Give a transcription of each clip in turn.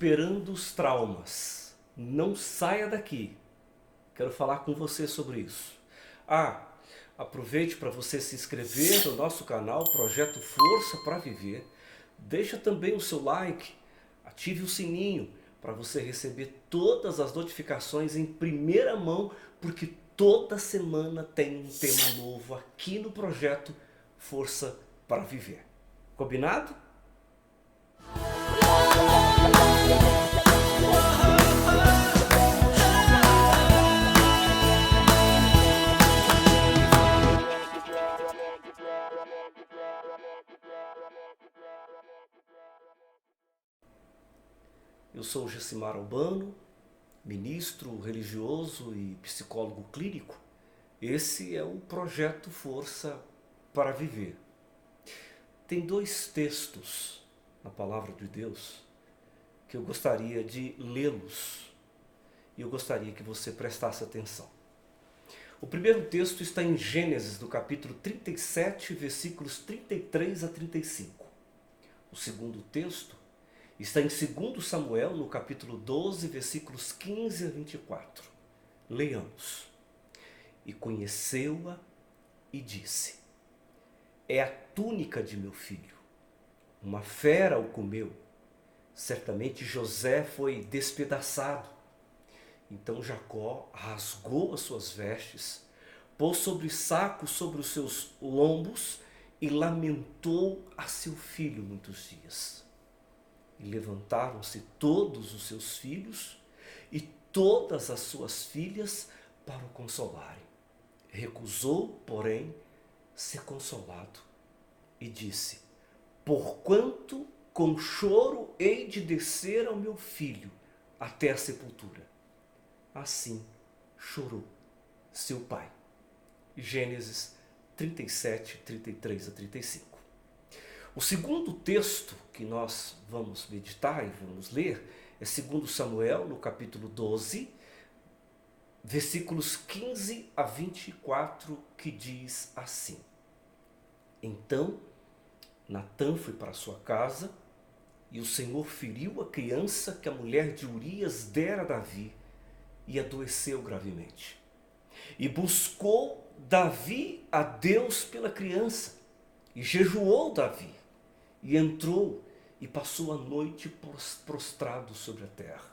Superando os traumas. Não saia daqui. Quero falar com você sobre isso. Aproveite para você se inscrever no nosso canal Projeto Força para Viver. Deixa também o seu like, ative o sininho para você receber todas as notificações em primeira mão, porque toda semana tem um tema novo aqui no Projeto Força para Viver. Combinado? Eu sou Gessimar Albano, ministro religioso e psicólogo clínico. Esse é o Projeto Força para Viver. Tem dois textos na Palavra de Deus que eu gostaria de lê-los e eu gostaria que você prestasse atenção. O primeiro texto está em Gênesis, do capítulo 37, versículos 33 a 35. O segundo texto está em 2 Samuel, no capítulo 12, versículos 15 a 24. Leiamos. E conheceu-a e disse: é a túnica de meu filho. Uma fera o comeu. Certamente José foi despedaçado. Então Jacó rasgou as suas vestes, pôs sacos sobre os seus lombos e lamentou a seu filho muitos dias. E levantaram-se todos os seus filhos e todas as suas filhas para o consolarem. Recusou, porém, ser consolado e disse: porquanto com choro hei de descer ao meu filho até a sepultura. Assim chorou seu pai. Gênesis 37, 33 a 35. O segundo texto que nós vamos meditar e vamos ler é 2 Samuel, no capítulo 12, versículos 15 a 24, que diz assim: então Natã foi para sua casa, e o Senhor feriu a criança que a mulher de Urias dera a Davi, e adoeceu gravemente. E buscou Davi a Deus pela criança, e jejuou Davi, e entrou e passou a noite prostrado sobre a terra.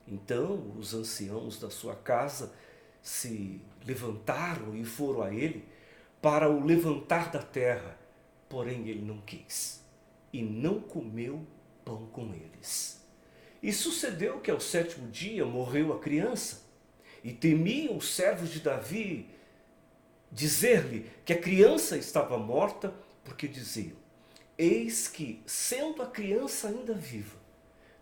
Então os anciãos da sua casa se levantaram e foram a ele para o levantar da terra, porém ele não quis, e não comeu pão com eles. E sucedeu que ao 7º dia morreu a criança, e temiam os servos de Davi dizer-lhe que a criança estava morta, porque diziam: eis que, sendo a criança ainda viva,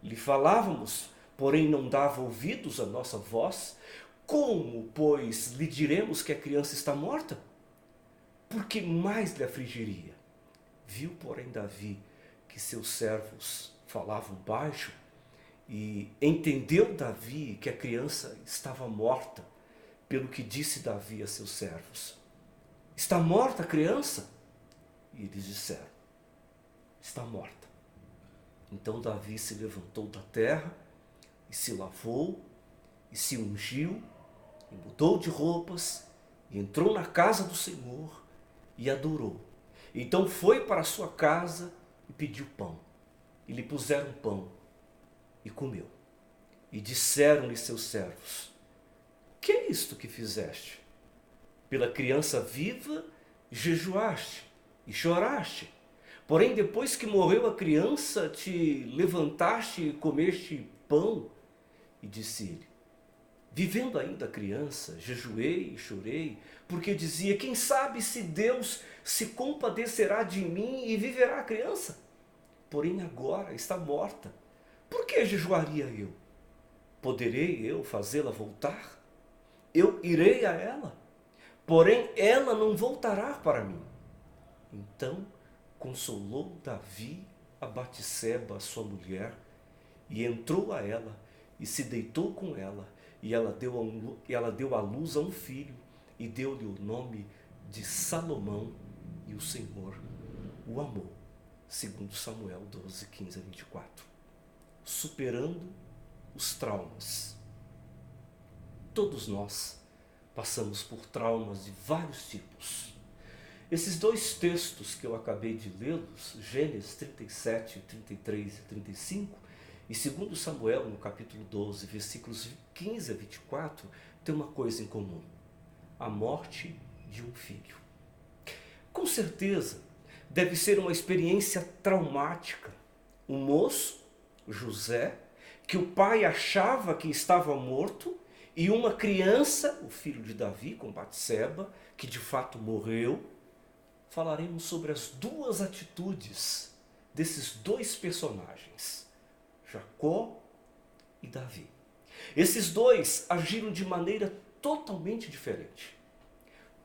lhe falávamos, porém não dava ouvidos à nossa voz. Como, pois, lhe diremos que a criança está morta? Por que mais lhe afligiria? Viu, porém, Davi que seus servos falavam baixo, e entendeu Davi que a criança estava morta, pelo que disse Davi a seus servos: está morta a criança? E eles disseram: está morta. Então Davi se levantou da terra, e se lavou, e se ungiu, e mudou de roupas, e entrou na casa do Senhor, e adorou. Então foi para a sua casa, e pediu pão. E lhe puseram pão, e comeu. E disseram-lhe seus servos: que é isto que fizeste? Pela criança viva jejuaste e choraste. Porém, depois que morreu a criança, te levantaste e comeste pão. E disse ele: vivendo ainda a criança, jejuei e chorei, porque dizia: quem sabe se Deus se compadecerá de mim e viverá a criança? Porém agora está morta. Por que jejuaria eu? Poderei eu fazê-la voltar? Eu irei a ela, porém ela não voltará para mim. Então consolou Davi a Batseba, sua mulher, e entrou a ela, e se deitou com ela, e ela deu à luz a um filho, e deu-lhe o nome de Salomão, e o Senhor o amou. 2 Samuel 12, 15 a 24. superando os traumas. Todos nós passamos por traumas de vários tipos. Esses dois textos que eu acabei de lê-los, Gênesis 37, 33 e 35, e 2 Samuel, no capítulo 12, versículos 15 a 24, tem uma coisa em comum: a morte de um filho. Com certeza, deve ser uma experiência traumática. Um moço, José, que o pai achava que estava morto, e uma criança, o filho de Davi, com Batseba, que de fato morreu. Falaremos sobre as duas atitudes desses dois personagens, Jacó e Davi. Esses dois agiram de maneira totalmente diferente.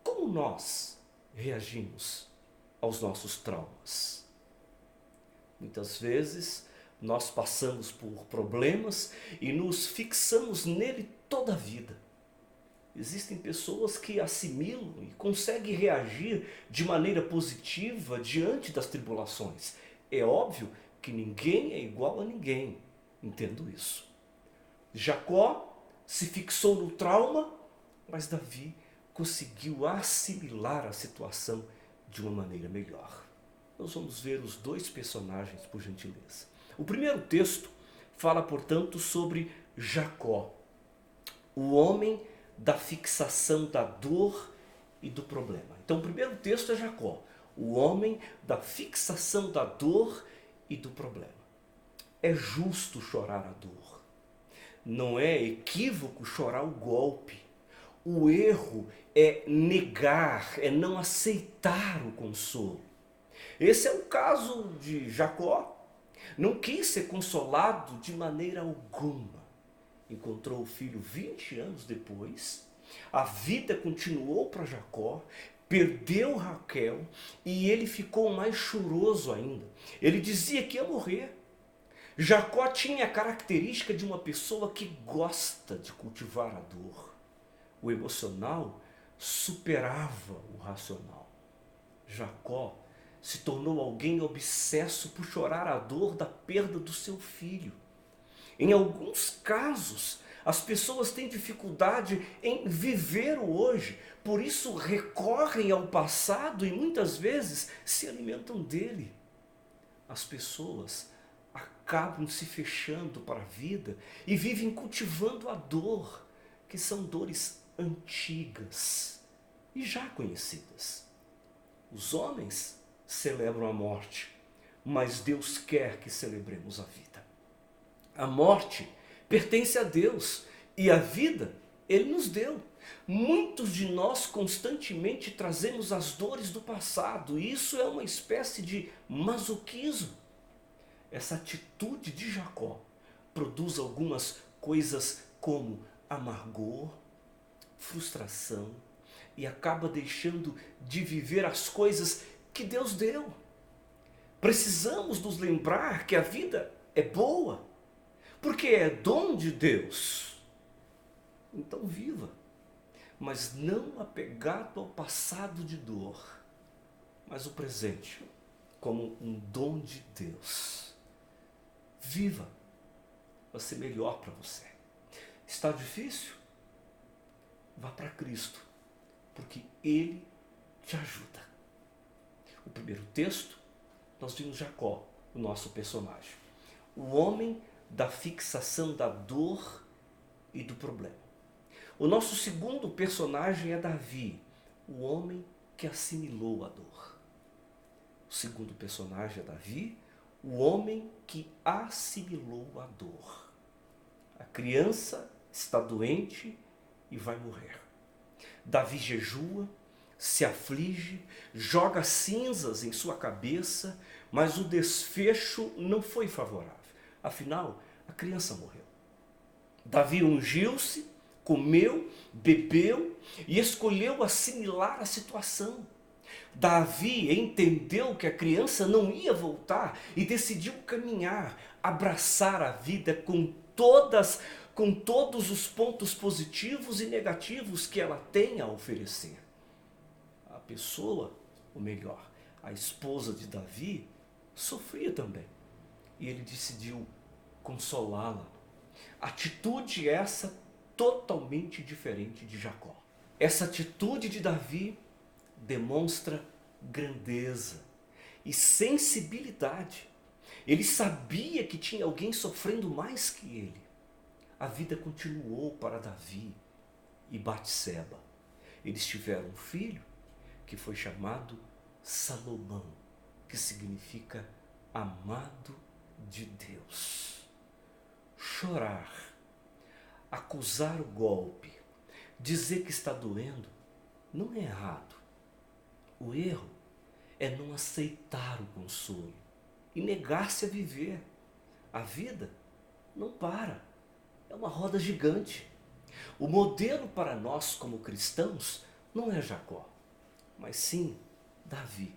Como nós reagimos aos nossos traumas? Muitas vezes nós passamos por problemas e nos fixamos nele toda a vida. Existem pessoas que assimilam e conseguem reagir de maneira positiva diante das tribulações. É óbvio que ninguém é igual a ninguém, entendo isso. Jacó se fixou no trauma, mas Davi conseguiu assimilar a situação de uma maneira melhor. Nós vamos ver os dois personagens, por gentileza. O primeiro texto fala, portanto, sobre Jacó, o homem da fixação da dor e do problema. Então, o primeiro texto é Jacó, o homem da fixação da dor e do problema. É justo chorar a dor. Não é equívoco chorar o golpe. O erro é negar, é não aceitar o consolo. Esse é o caso de Jacó. Não quis ser consolado de maneira alguma. Encontrou o filho 20 anos depois. A vida continuou para Jacó. Perdeu Raquel e ele ficou mais choroso ainda. Ele dizia que ia morrer. Jacó tinha a característica de uma pessoa que gosta de cultivar a dor. O emocional superava o racional. Jacó se tornou alguém obsesso por chorar a dor da perda do seu filho. Em alguns casos, as pessoas têm dificuldade em viver o hoje, por isso recorrem ao passado e muitas vezes se alimentam dele. As pessoas acabam se fechando para a vida e vivem cultivando a dor, que são dores antigas e já conhecidas. Os homens celebram a morte, mas Deus quer que celebremos a vida. A morte pertence a Deus e a vida Ele nos deu. Muitos de nós constantemente trazemos as dores do passado e isso é uma espécie de masoquismo. Essa atitude de Jacó produz algumas coisas como amargor, frustração e acaba deixando de viver as coisas que Deus deu. Precisamos nos lembrar que a vida é boa, porque é dom de Deus. Então viva, mas não apegado ao passado de dor, mas o presente como um dom de Deus. Viva, vai ser melhor para você. Está difícil? Vá para Cristo, porque Ele te ajuda. O primeiro texto, nós vimos Jacó, o nosso personagem. O homem da fixação da dor e do problema. O nosso segundo personagem é Davi, o homem que assimilou a dor. O segundo personagem é Davi, o homem que assimilou a dor. A criança está doente e vai morrer. Davi jejua, se aflige, joga cinzas em sua cabeça, mas o desfecho não foi favorável. Afinal, a criança morreu. Davi ungiu-se, comeu, bebeu e escolheu assimilar a situação. Davi entendeu que a criança não ia voltar e decidiu caminhar, abraçar a vida com todos os pontos positivos e negativos que ela tem a oferecer. A pessoa, ou melhor, a esposa de Davi, sofria também. E ele decidiu consolá-la. Atitude essa totalmente diferente de Jacó. Essa atitude de Davi demonstra grandeza e sensibilidade. Ele sabia que tinha alguém sofrendo mais que ele. A vida continuou para Davi e Batseba. Eles tiveram um filho que foi chamado Salomão, que significa amado de Deus. Chorar, acusar o golpe, dizer que está doendo, não é errado. O erro é não aceitar o consolo e negar-se a viver. A vida não para, é uma roda gigante. O modelo para nós como cristãos não é Jacó, mas sim Davi,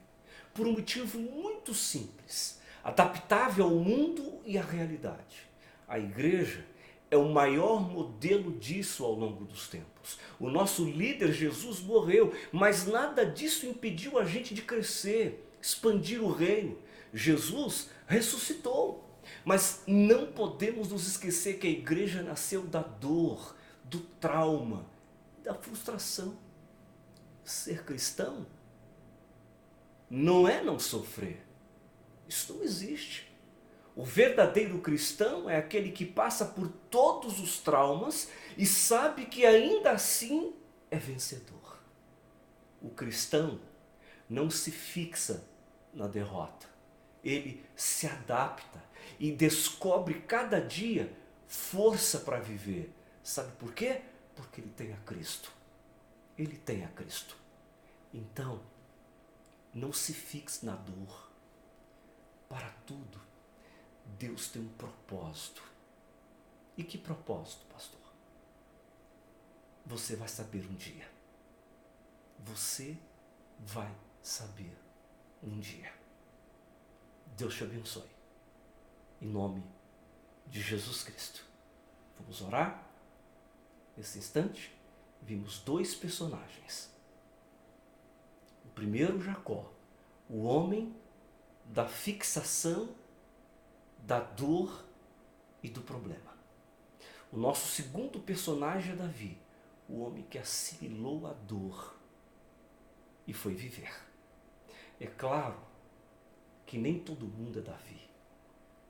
por um motivo muito simples, adaptável ao mundo e à realidade. A igreja é o maior modelo disso ao longo dos tempos. O nosso líder Jesus morreu, mas nada disso impediu a gente de crescer, expandir o reino. Jesus ressuscitou, mas não podemos nos esquecer que a igreja nasceu da dor, do trauma, da frustração. Ser cristão não é não sofrer. Isso não existe. O verdadeiro cristão é aquele que passa por todos os traumas e sabe que ainda assim é vencedor. O cristão não se fixa na derrota. Ele se adapta e descobre cada dia força para viver. Sabe por quê? Porque ele tem a Cristo. Ele tem a Cristo. Então, não se fixe na dor. Para tudo, Deus tem um propósito. E que propósito, pastor? Você vai saber um dia. Você vai saber um dia. Deus te abençoe. Em nome de Jesus Cristo. Vamos orar? Nesse instante, vimos dois personagens. O primeiro, Jacó, o homem da fixação, da dor e do problema. O nosso segundo personagem é Davi, o homem que assimilou a dor e foi viver. É claro que nem todo mundo é Davi.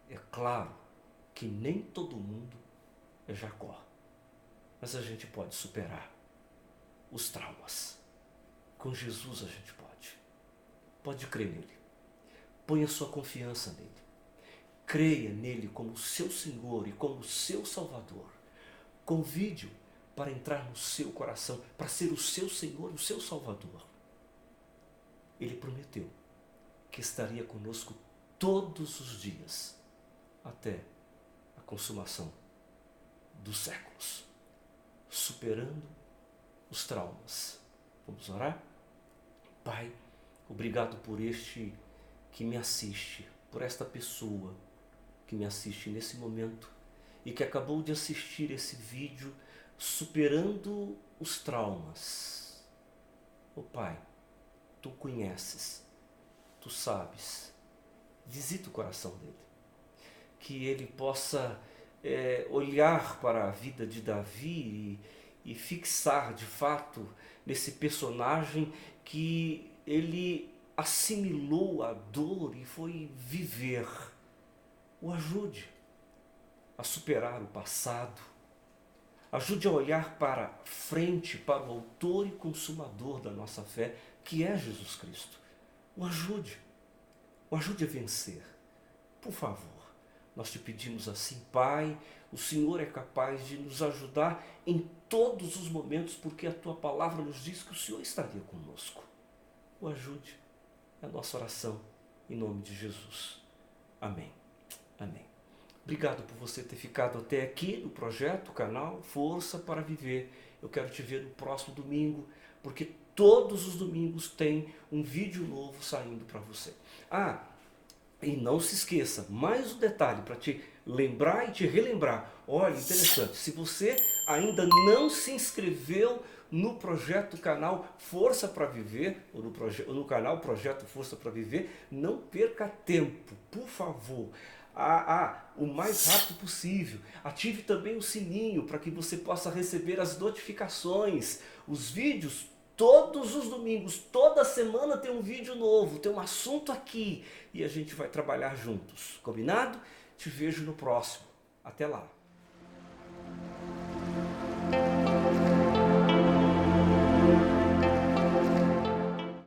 É claro que nem todo mundo é Jacó. Mas a gente pode superar os traumas. Com Jesus a gente pode. Pode crer nele. Ponha sua confiança nele. Creia nele como seu Senhor e como seu Salvador. Convide-o para entrar no seu coração, para ser o seu Senhor e o seu Salvador. Ele prometeu que estaria conosco todos os dias, até a consumação dos séculos, superando os traumas. Vamos orar? Pai, obrigado por este que me assiste, por esta pessoa que me assiste nesse momento e que acabou de assistir esse vídeo superando os traumas. Oh Pai, Tu conheces, Tu sabes, visita o coração dele, que ele possa olhar para a vida de Davi e fixar de fato nesse personagem que ele assimilou a dor e foi viver. O ajude a superar o passado, ajude a olhar para frente, para o autor e consumador da nossa fé, que é Jesus Cristo. O ajude a vencer. Por favor, nós te pedimos assim, Pai, o Senhor é capaz de nos ajudar em todos os momentos, porque a Tua palavra nos diz que o Senhor estaria conosco. O ajude, é a nossa oração, em nome de Jesus. Amém. Amém. Obrigado por você ter ficado até aqui no projeto, canal Força para Viver. Eu quero te ver no próximo domingo, porque todos os domingos tem um vídeo novo saindo para você. E não se esqueça, mais um detalhe para te lembrar e te relembrar. Olha, interessante, se você ainda não se inscreveu no projeto canal Força para Viver, ou no canal Projeto Força para Viver, não perca tempo, por favor. o mais rápido possível. Ative também o sininho para que você possa receber as notificações. Os vídeos, todos os domingos, toda semana tem um vídeo novo, tem um assunto aqui. E a gente vai trabalhar juntos. Combinado? Te vejo no próximo. Até lá.